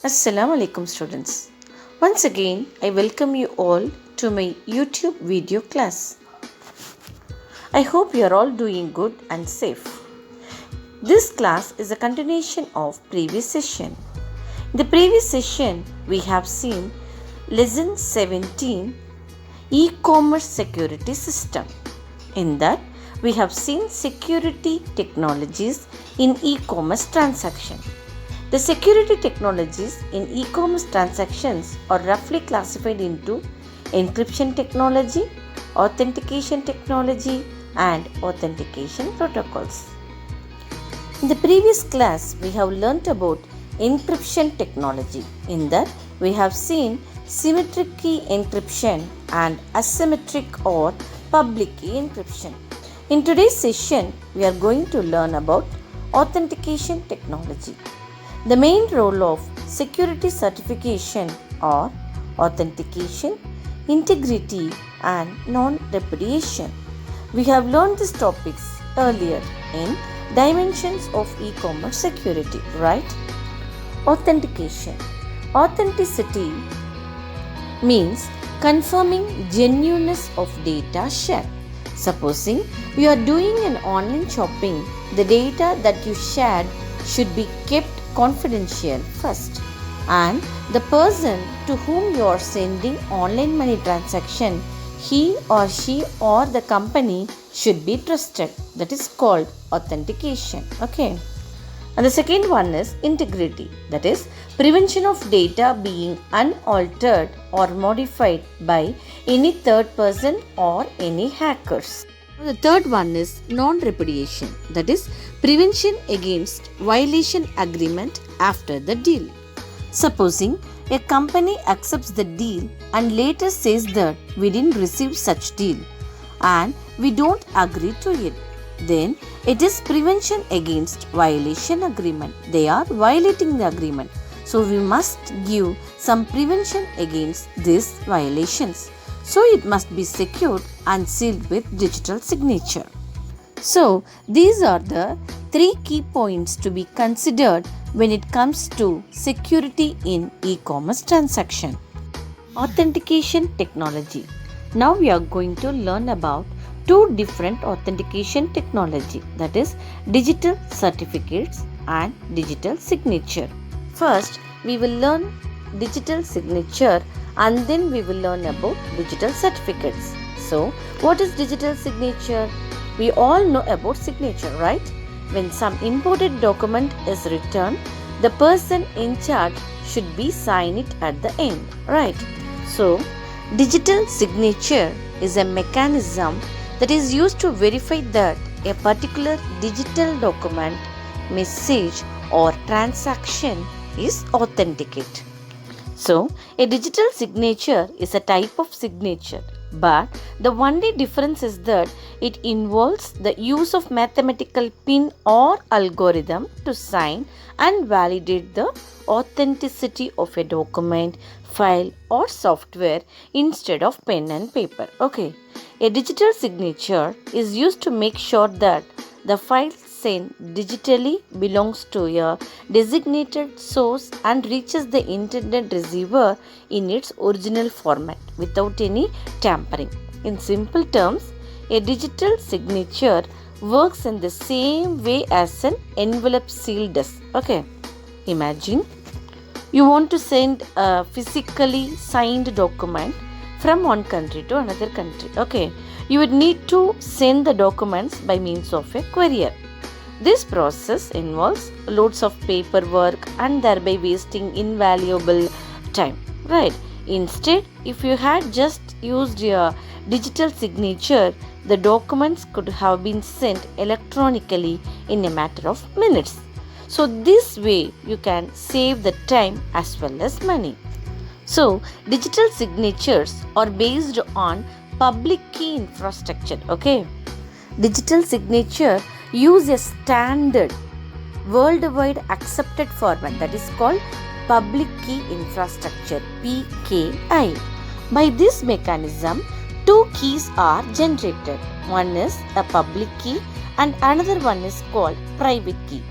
Assalamu alaikum students. Once again, I welcome you all to my YouTube video class. I hope you are all doing good and safe. This class is a continuation of previous session. In the previous session, we have seen lesson 17, e-commerce security system. In that, we have seen security technologies in e-commerce transaction. The security technologies in e-commerce transactions are roughly classified into encryption technology, authentication technology, and authentication protocols. In the previous class, we have learnt about encryption technology. In that, we have seen symmetric key encryption and asymmetric or public key encryption. In today's session, we are going to learn about authentication technology. The main role of security certification are authentication, integrity, and non-repudiation. We have learned these topics earlier in dimensions of e-commerce security, right? Authentication. Authenticity means confirming genuineness of data shared. Supposing you are doing an online shopping, the data that you shared should be kept confidential first, and the person to whom you are sending online money transaction, he or she or the company should be trusted. That is called authentication. Okay. And the second one is integrity, that is prevention of data being unaltered or modified by any third person or any hackers. The third one is non-repudiation, that is prevention against violation agreement after the deal. Supposing a company accepts the deal and later says that we didn't receive such deal and we don't agree to it, then it is prevention against violation agreement. They are violating the agreement. So we must give some prevention against these violations. So it must be secured and sealed with digital signature. So these are the three key points to be considered when it comes to security in e-commerce transaction. Authentication technology. Now we are going to learn about two different authentication technology, that is digital certificates and digital signature. First, we will learn digital signature and then we will learn about digital certificates. So, what is digital signature? We all know about signature, right? When some imported document is returned, the person in charge should be sign it at the end, right? So, digital signature is a mechanism that is used to verify that a particular digital document, message or transaction is authenticate. So, a digital signature is a type of signature, but the only difference is that it involves the use of mathematical pin or algorithm to sign and validate the authenticity of a document, file or software instead of pen and paper. Okay. A digital signature is used to make sure that the file sent digitally belongs to a designated source and reaches the intended receiver in its original format without any tampering. In simple terms, a digital signature works in the same way as an envelope seal does. Okay, imagine you want to send a physically signed document from one country to another country. Okay, you would need to send the documents by means of a courier. This process involves loads of paperwork and thereby wasting invaluable time, right? Instead, if you had just used your digital signature, the documents could have been sent electronically in a matter of minutes. So this way you can save the time as well as money. So digital signatures are based on public key infrastructure. Okay, digital signature use a standard worldwide accepted format that is called public key infrastructure, PKI. By this mechanism, two keys are generated. One is a public key and another one is called private key.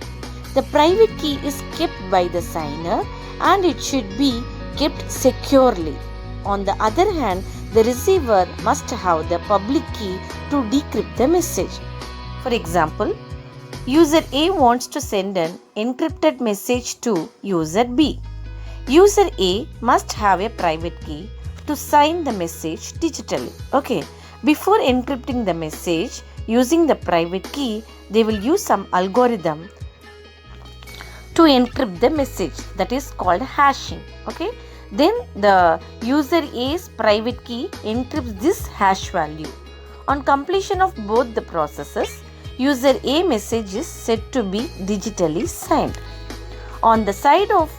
The private key is kept by the signer and it should be kept securely. On the other hand, the receiver must have the public key to decrypt the message. For example, user A wants to send an encrypted message to user B. User A must have a private key to sign the message digitally. Okay, before encrypting the message using the private key, they will use some algorithm to encrypt the message, that is called hashing. Okay, then the user A's private key encrypts this hash value. On completion of both the processes, user A message is said to be digitally signed. On the side of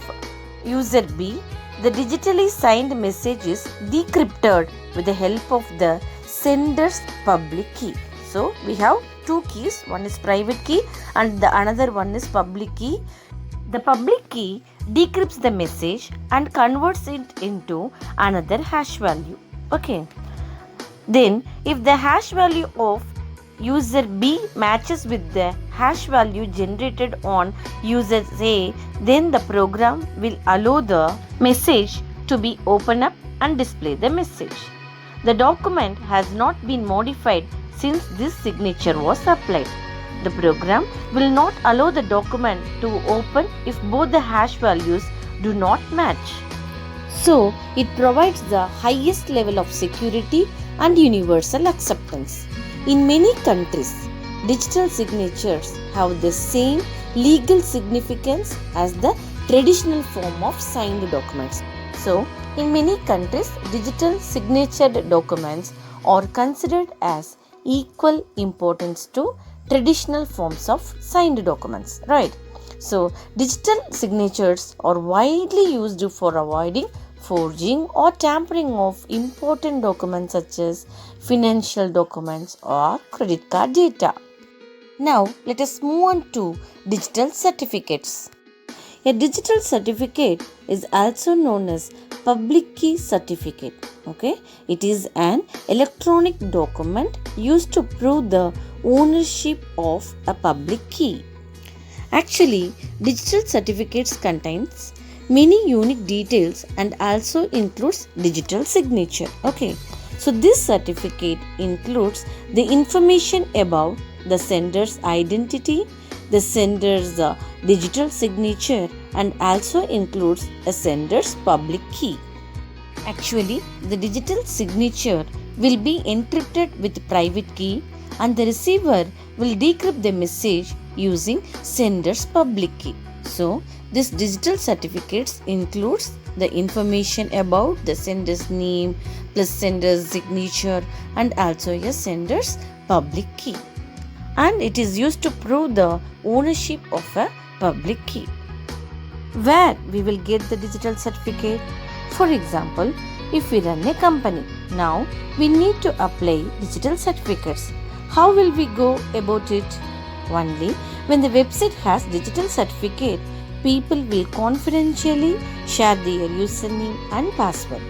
user B, the digitally signed message is decrypted with the help of the sender's public key. So we have two keys, one is private key and the another one is public key. The public key decrypts the message and converts it into another hash value. Okay. Then if the hash value of user B matches with the hash value generated on user A, then the program will allow the message to be opened up and display the message. The document has not been modified since this signature was applied. The program will not allow the document to open if both the hash values do not match. So, it provides the highest level of security and universal acceptance. In many countries, digital signatures have the same legal significance as the traditional form of signed documents. So, in many countries, digital signatured documents are considered as equal importance to traditional forms of signed documents, right? So, digital signatures are widely used for avoiding forging or tampering of important documents such as financial documents or credit card data. Now, let us move on to digital certificates. A digital certificate is also known as public key certificate. Okay, it is an electronic document used to prove the ownership of a public key. Actually, digital certificates contains many unique details and also includes digital signature. Okay, so this certificate includes the information about the sender's identity, the sender's digital signature, and also includes a sender's public key. Actually, the digital signature will be encrypted with private key and the receiver will decrypt the message using sender's public key. So, this digital certificates includes the information about the sender's name plus sender's signature and also a sender's public key. And it is used to prove the ownership of a public key. Where we will get the digital certificate? For example, if we run a company, now we need to apply digital certificates. How will we go about it? Only when the website has digital certificate, people will confidentially share their username and password.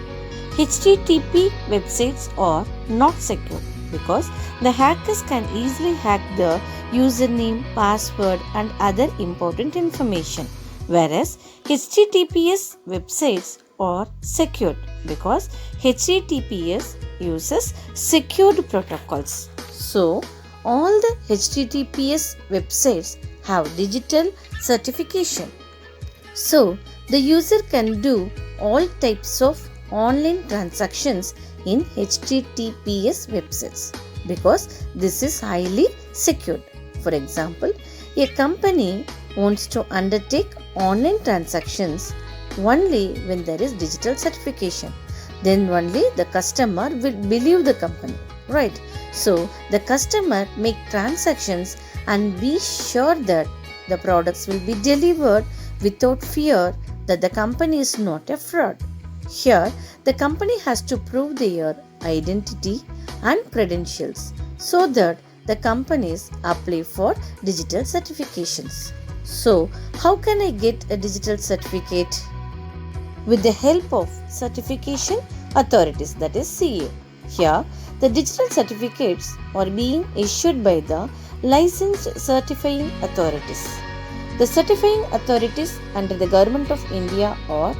HTTP websites are not secure because the hackers can easily hack the username, password and other important information. Whereas HTTPS websites are secured because HTTPS uses secured protocols. So, all the HTTPS websites have digital certification. So, the user can do all types of online transactions in HTTPS websites because this is highly secured. For example, a company wants to undertake online transactions only when there is digital certification. Then only the customer will believe the company, right? So, the customer make transactions and be sure that the products will be delivered without fear that the company is not a fraud. Here, the company has to prove their identity and credentials so that the companies apply for digital certifications. So, how can I get a digital certificate? With the help of certification authorities, that is CA. Here, the digital certificates are being issued by the licensed certifying authorities. The certifying authorities under the Government of India are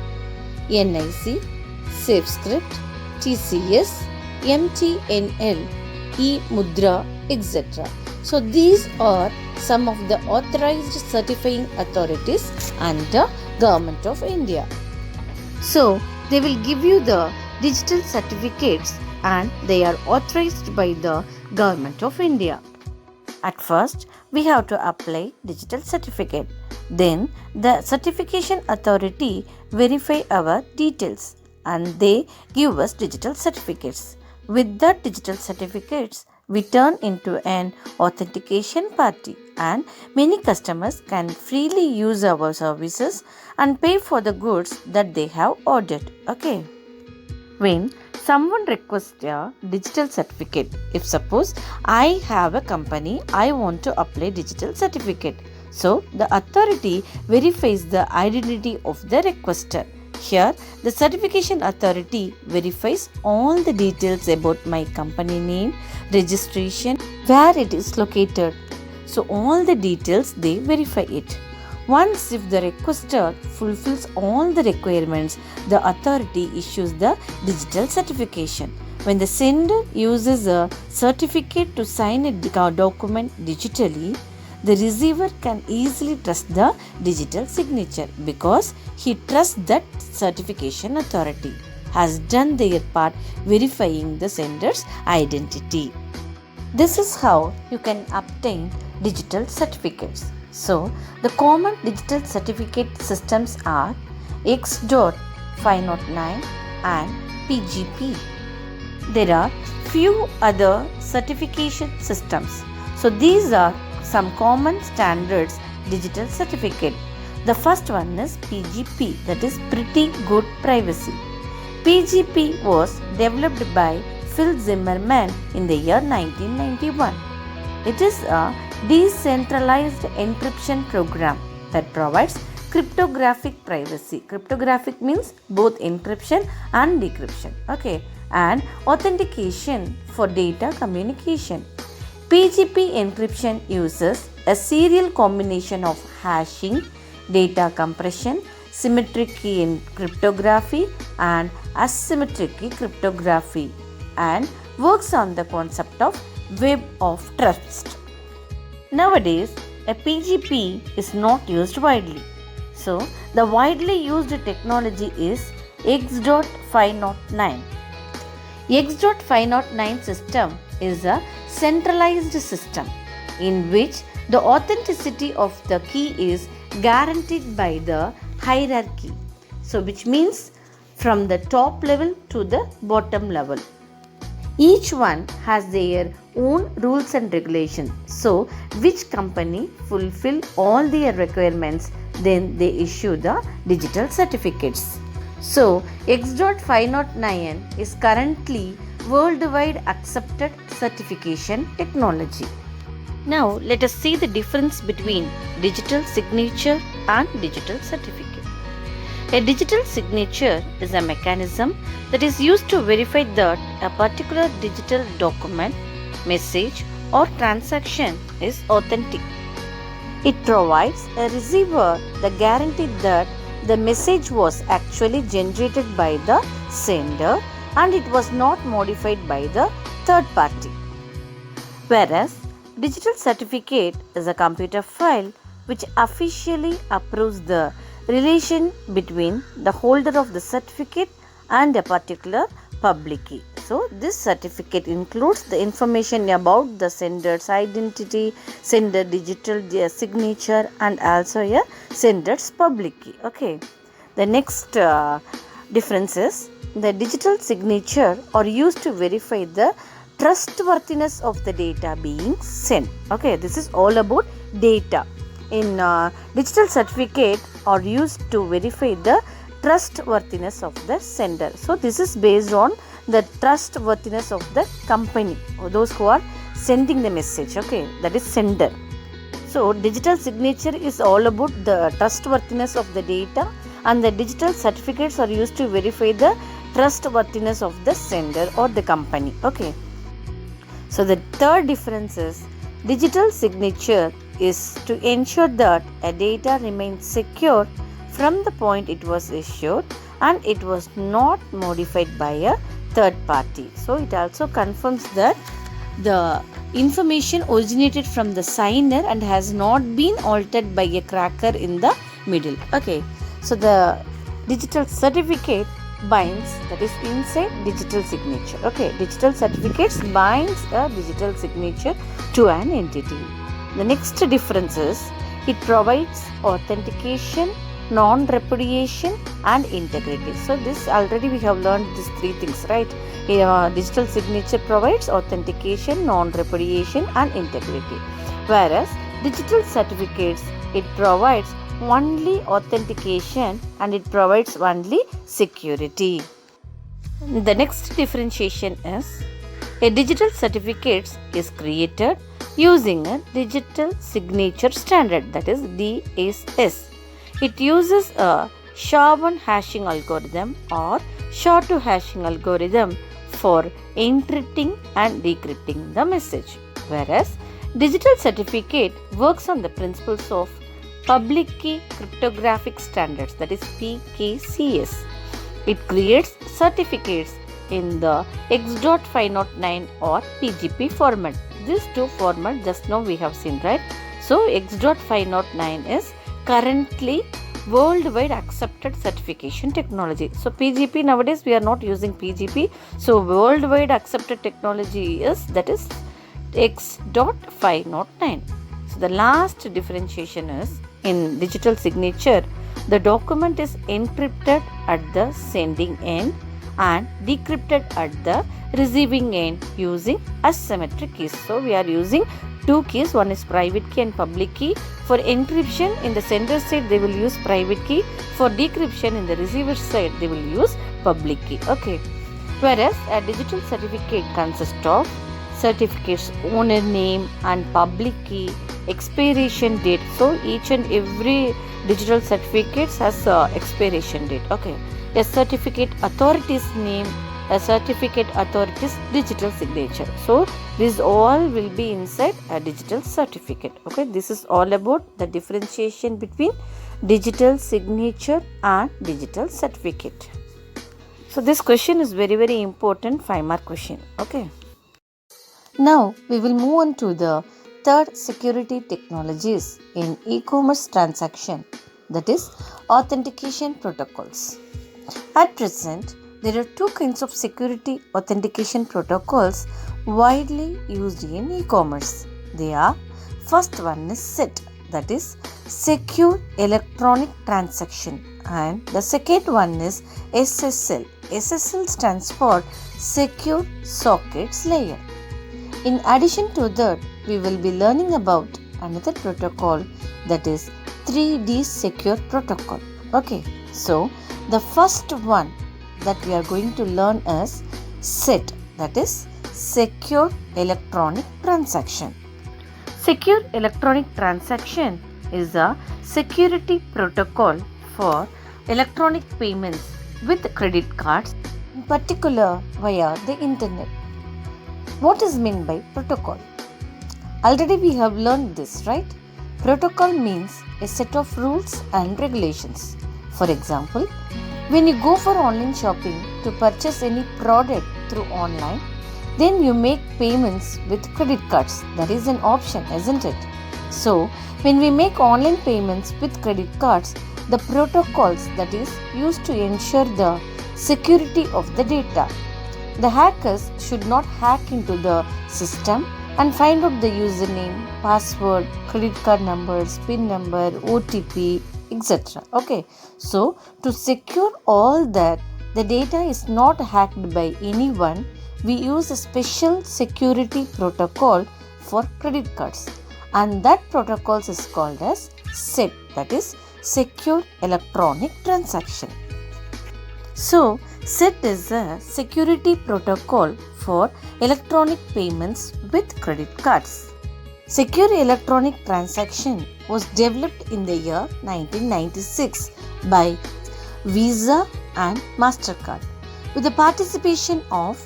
NIC, SafeScript, TCS, MTNL, eMudra, etc. So these are some of the authorized certifying authorities under Government of India. So they will give you the digital certificates and they are authorized by the Government of India. At first, we have to apply digital certificate. Then the certification authority verify our details and they give us digital certificates. With the digital certificates, we turn into an authentication party and many customers can freely use our services and pay for the goods that they have ordered. Okay. When someone requests a digital certificate, if suppose I have a company, I want to apply digital certificate. So the authority verifies the identity of the requester. Here, the certification authority verifies all the details about my company name, registration, where it is located. So all the details they verify it. Once if the requester fulfills all the requirements, the authority issues the digital certification. When the sender uses a certificate to sign a document digitally, the receiver can easily trust the digital signature because he trusts that certification authority has done their part verifying the sender's identity. This is how you can obtain digital certificates. So, the common digital certificate systems are X.509 and PGP. There are few other certification systems. So, these are some common standards digital certificate. The first one is PGP, that is Pretty Good Privacy. PGP was developed by Phil Zimmermann in the year 1991. It is a decentralized encryption program that provides cryptographic privacy. Cryptographic means both encryption and decryption. Okay, and authentication for data communication. PGP encryption uses a serial combination of hashing, data compression, symmetric key cryptography and asymmetric key cryptography and works on the concept of web of trust. Nowadays, a PGP is not used widely. So, the widely used technology is X.509. X.509 system is a centralized system in which the authenticity of the key is guaranteed by the hierarchy. So, which means from the top level to the bottom level. Each one has their own rules and regulations. So, which company fulfill all their requirements, then they issue the digital certificates. So, X.509 is currently worldwide accepted certification technology. Now, let us see the difference between digital signature and digital certificate. A digital signature is a mechanism that is used to verify that a particular digital document, message, or transaction is authentic. It provides a receiver the guarantee that the message was actually generated by the sender and it was not modified by the third party. Whereas, digital certificate is a computer file which officially approves the relation between the holder of the certificate and a particular public key. So, this certificate includes the information about the sender's identity, sender digital signature and also a sender's public key. Okay. The next difference is the digital signature are used to verify the trustworthiness of the data being sent. Okay, this is all about data. In digital certificate are used to verify the trustworthiness of the sender. So, this is based on the trustworthiness of the company or those who are sending the message. Okay, that is sender. So, digital signature is all about the trustworthiness of the data and the digital certificates are used to verify the trustworthiness of the sender or the company. Okay. So, the third difference is digital signature is to ensure that a data remains secure from the point it was issued and it was not modified by a third party. So it also confirms that the information originated from the signer and has not been altered by a cracker in the middle. Okay, so the digital certificate binds, that is inside digital signature. Okay, digital certificates binds a digital signature to an entity. The next difference is it provides authentication, non-repudiation and integrity. So this already we have learned these three things, right? Digital signature provides authentication, non-repudiation and integrity, whereas digital certificates, it provides only authentication and it provides only security. The next differentiation is a digital certificate is created using a digital signature standard, that is DSS. It uses a SHA-1 hashing algorithm or SHA-2 hashing algorithm for encrypting and decrypting the message, whereas digital certificate works on the principles of public key cryptographic standards, that is PKCS. It creates certificates in the X.509 or PGP format. These two formats just now we have seen, right? So X.509 is currently worldwide accepted certification technology. So PGP, nowadays we are not using PGP. So worldwide accepted technology is, that is X.509. So the last differentiation is in digital signature, the document is encrypted at the sending end and decrypted at the receiving end using asymmetric keys. So we are using two keys, one is private key and public key. For encryption in the sender side they will use private key, for decryption in the receiver side they will use public key. Okay, whereas a digital certificate consists of certificate's owner name and public key, expiration date. So each and every digital certificate has expiration date. Okay, a certificate authority's name, a certificate authority's digital signature. So this all will be inside a digital certificate. Okay, this is all about the differentiation between digital signature and digital certificate. So this question is very important, 5-mark question. Okay, now we will move on to the third security technologies in e-commerce transaction, that is authentication protocols. At present, there are two kinds of security authentication protocols widely used in e-commerce. They are, first one is SET, that is Secure Electronic Transaction, and the second one is SSL. SSL stands for Secure Sockets Layer. In addition to that, we will be learning about another protocol, that is 3D Secure Protocol. Okay, so the first one that we are going to learn is SET, that is Secure Electronic Transaction. Secure Electronic Transaction is a security protocol for electronic payments with credit cards, in particular via the internet. What is meant by protocol? Already we have learned this, right? Protocol means a set of rules and regulations. For example, when you go for online shopping to purchase any product through online, then you make payments with credit cards. That is an option, isn't it? So, when we make online payments with credit cards, the protocols that is used to ensure the security of the data. The hackers should not hack into the system and find out the username, password, credit card numbers, PIN number, OTP, etc. Okay, so to secure all that, the data is not hacked by anyone, we use a special security protocol for credit cards, and that protocol is called as SET, that is Secure Electronic Transaction. So, SET is a security protocol for electronic payments with credit cards. Secure Electronic Transaction was developed in the year 1996 by Visa and MasterCard with the participation of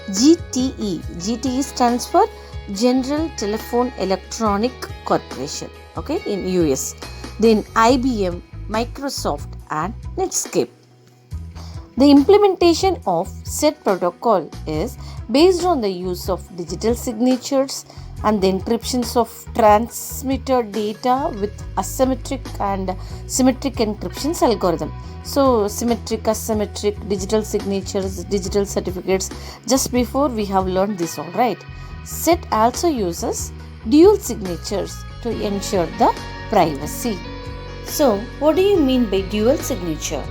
GTE. GTE stands for General Telephone Electronic Corporation, okay, in US. Then IBM, Microsoft and Netscape. The implementation of said protocol is based on the use of digital signatures and the encryptions of transmitted data with asymmetric and symmetric encryptions algorithm. So symmetric, asymmetric, digital signatures, digital certificates. Just before we have learned this, all right. SET also uses dual signatures to ensure the privacy. So what do you mean by dual signature?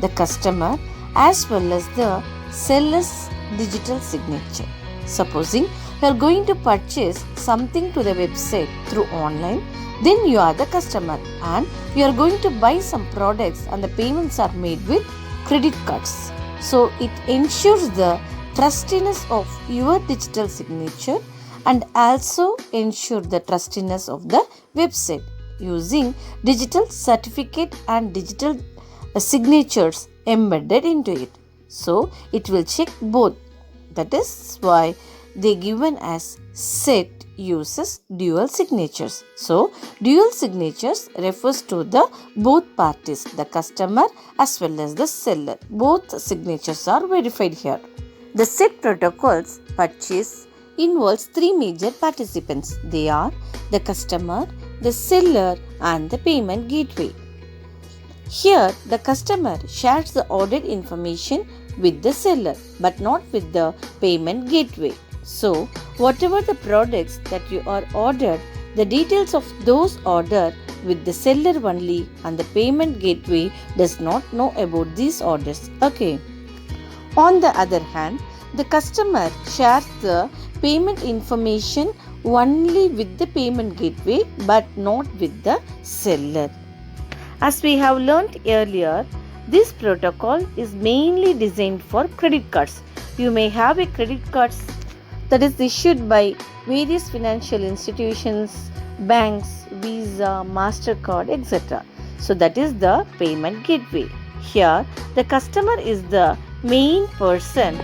The customer as well as the seller's digital signature. Supposing you are going to purchase something to the website through online, then you are the customer and you are going to buy some products and the payments are made with credit cards. So it ensures the trustiness of your digital signature and also ensure the trustiness of the website using digital certificate and digital signatures embedded into it. So it will check both. That is why they given as SET uses dual signatures. So dual signatures refers to the both parties, the customer as well as the seller. Both signatures are verified here. The SET protocols purchase involves three major participants. They are the customer, the seller and the payment gateway. Here, the customer shares the ordered information with the seller but not with the payment gateway. So, whatever the products that you are ordered, the details of those ordered with the seller only and the payment gateway does not know about these orders. Okay. On the other hand, the customer shares the payment information only with the payment gateway but not with the seller. As we have learnt earlier, this protocol is mainly designed for credit cards. You may have a credit card that is issued by various financial institutions, banks, Visa, MasterCard, etc. So that is the payment gateway. Here, the customer is the main person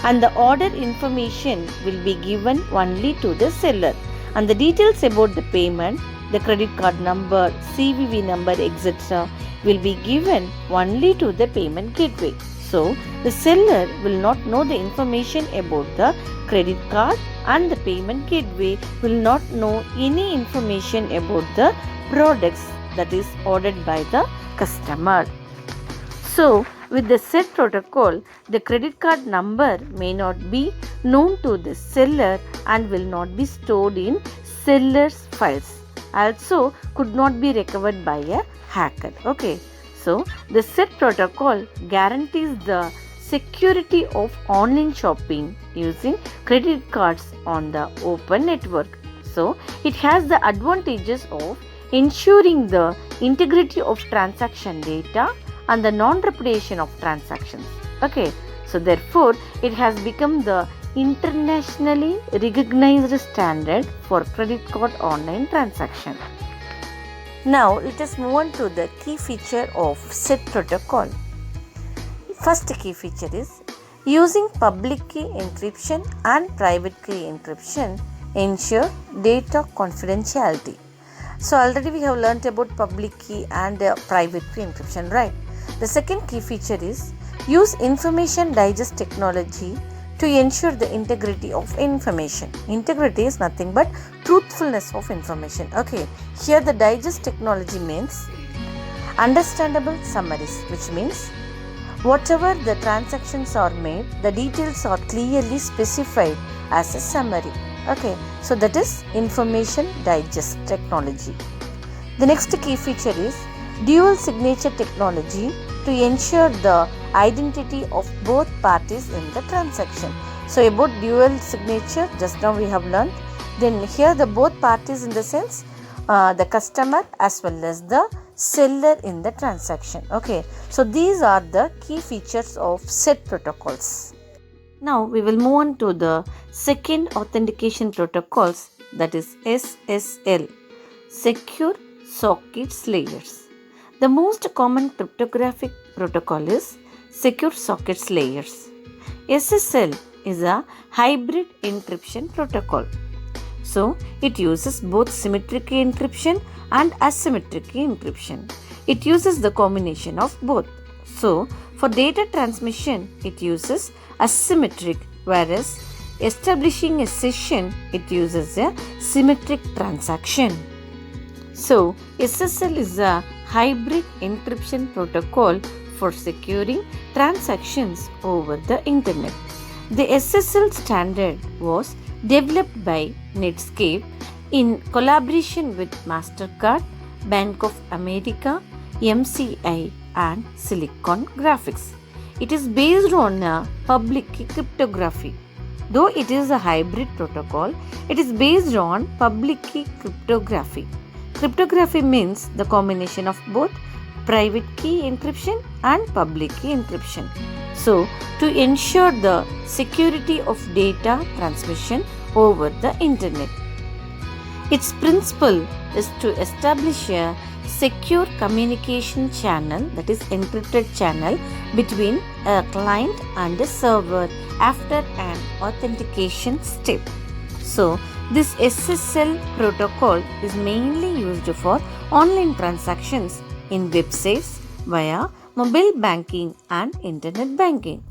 and the order information will be given only to the seller and the details about the payment, the credit card number, CVV number, etc. will be given only to the payment gateway. So, the seller will not know the information about the credit card and the payment gateway will not know any information about the products that is ordered by the customer. So, with the SET protocol, the credit card number may not be known to the seller and will not be stored in seller's files. Also could not be recovered by a hacker. Okay. So, the SET protocol guarantees the security of online shopping using credit cards on the open network. So, it has the advantages of ensuring the integrity of transaction data and the non-repudiation of transactions. Okay. So, therefore, it has become the internationally recognized standard for credit card online transaction. Now let us move on to the key feature of SET protocol. First key feature is using public key encryption and private key encryption ensure data confidentiality. So already we have learnt about public key and private key encryption, right? The second key feature is use information digest technology to ensure the integrity of information. Integrity is nothing but truthfulness of information. Okay, here the digest technology means understandable summaries, which means whatever the transactions are made, the details are clearly specified as a summary. Okay, so that is information digest technology. The next key feature is dual signature technology to ensure the identity of both parties in the transaction. So about dual signature, just now we have learned. Then here the both parties in the sense the customer as well as the seller in the transaction. Okay, so these are the key features of SET protocols. Now we will move on to the second authentication protocols, that is SSL, Secure Sockets Layers. The most common cryptographic protocol is Secure Sockets Layers. SSL is a hybrid encryption protocol. So it uses both symmetric key encryption and asymmetric key encryption. It uses the combination of both. So for data transmission, it uses asymmetric, whereas establishing a session, it uses a symmetric transaction. So SSL is a hybrid encryption protocol for securing transactions over the internet. The SSL standard was developed by Netscape in collaboration with MasterCard, Bank of America, MCI, and Silicon Graphics. It is based on a public key cryptography. Though it is a hybrid protocol, it is based on public key cryptography. Cryptography means the combination of both private key encryption and public key encryption. So, to ensure the security of data transmission over the internet. Its principle is to establish a secure communication channel, that is encrypted channel, between a client and a server after an authentication step. So, this SSL protocol is mainly used for online transactions in websites via mobile banking and internet banking.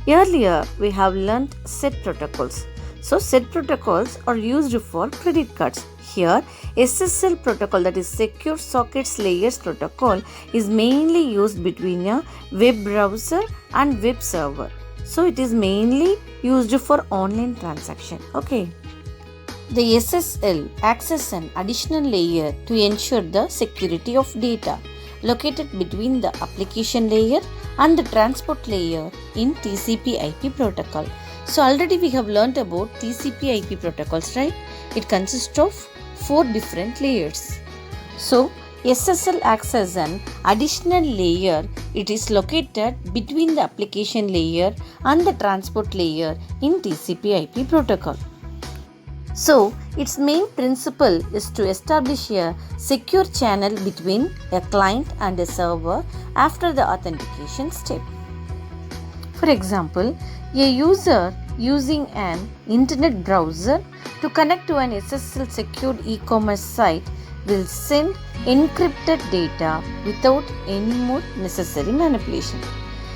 Earlier, we have learnt SET protocols. So, SET protocols are used for credit cards. Here, SSL protocol, that is Secure Sockets Layers protocol, is mainly used between a web browser and web server. So, it is mainly used for online transaction. Okay. The SSL acts as an additional layer to ensure the security of data located between the application layer and the transport layer in TCP/IP protocol. So already we have learnt about TCP/IP protocols, right? It consists of 4 different layers. So SSL acts as an additional layer. It is located between the application layer and the transport layer in TCP/IP protocol. So, its main principle is to establish a secure channel between a client and a server after the authentication step. For example, a user using an internet browser to connect to an SSL secured e-commerce site will send encrypted data without any more necessary manipulation.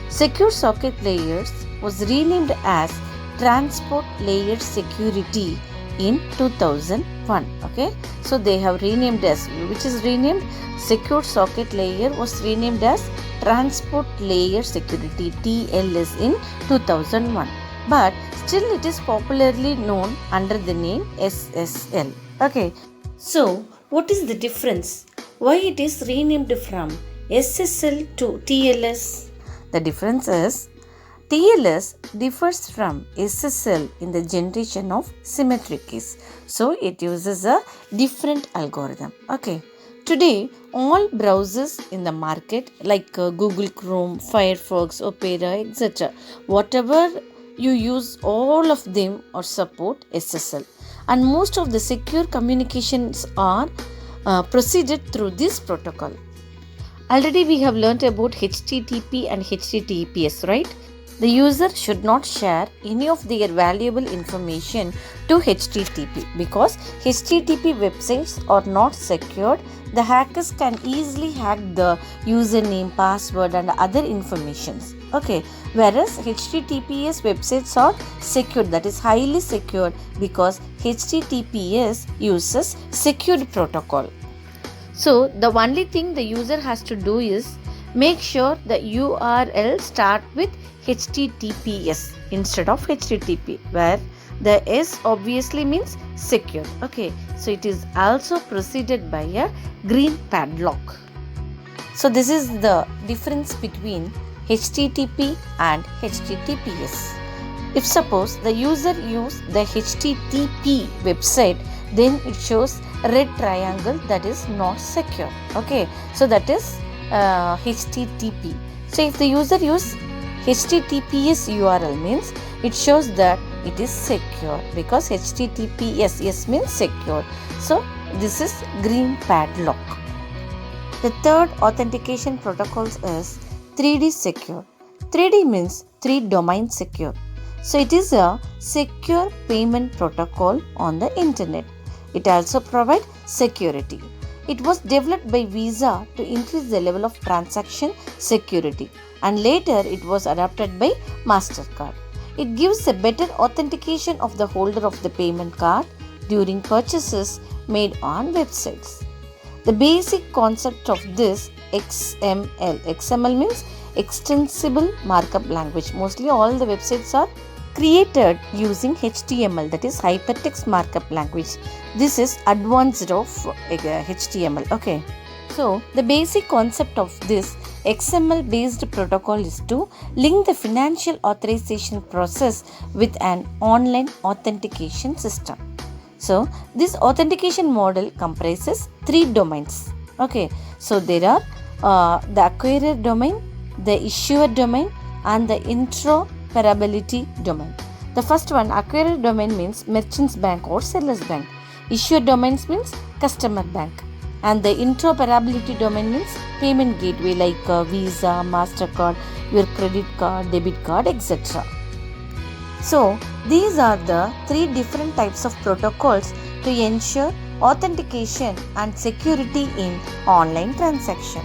Secure Socket Layers was renamed as Transport Layer Security in 2001. Okay, so they have renamed as, which is renamed Secure Socket Layer was renamed as Transport Layer Security, TLS, in 2001, but still it is popularly known under the name SSL. Okay, so what is the difference? Why it is renamed from SSL to TLS? The difference is TLS differs from SSL in the generation of symmetric keys. So it uses a different algorithm. Okay. Today, all browsers in the market like Google Chrome, Firefox, Opera, etc., whatever you use, all of them or support SSL. And most of the secure communications are proceeded through this protocol. Already we have learnt about HTTP and HTTPS, right? The user should not share any of their valuable information to HTTP because HTTP websites are not secured. The hackers can easily hack the username, password and other informations. Okay, whereas HTTPS websites are secured, that is highly secured, because HTTPS uses secured protocol. So the only thing the user has to do is make sure the URL start with HTTPS instead of HTTP, where the S obviously means secure. Okay, so it is also preceded by a green padlock. So this is the difference between HTTP and HTTPS. If suppose the user use the HTTP website, then it shows a red triangle, that is not secure. Okay, so that is HTTP. So if the user use HTTPS URL, means it shows that it is secure, because HTTPS yes means secure. So this is green padlock. The third authentication protocol is 3D secure. 3D means 3 domain secure. So it is a secure payment protocol on the internet. It also provides security. It was developed by Visa to increase the level of transaction security, and later it was adopted by MasterCard. It gives a better authentication of the holder of the payment card during purchases made on websites. The basic concept of this XML means extensible markup language. Mostly all the websites are created using HTML, that is hypertext markup language. This is advanced of HTML. Okay. So the basic concept of this XML based protocol is to link the financial authorization process with an online authentication system. So this authentication model comprises three domains. Okay. So there are the acquirer domain, the issuer domain, and the interoperability domain. The first one, acquirer domain, means merchant's bank or seller's bank. Issuer domains means customer bank. And the interoperability domain means payment gateway like Visa, MasterCard, your credit card, debit card, etc. So these are the three different types of protocols to ensure authentication and security in online transaction.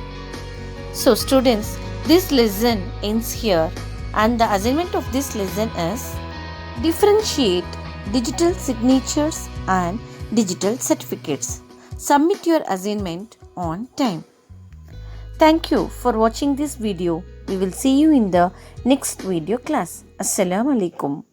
So students, this lesson ends here, and the assignment of this lesson is differentiate digital signatures and digital certificates. Submit your assignment on time. Thank you for watching this video. We will see you in the next video class. Assalamu alaikum.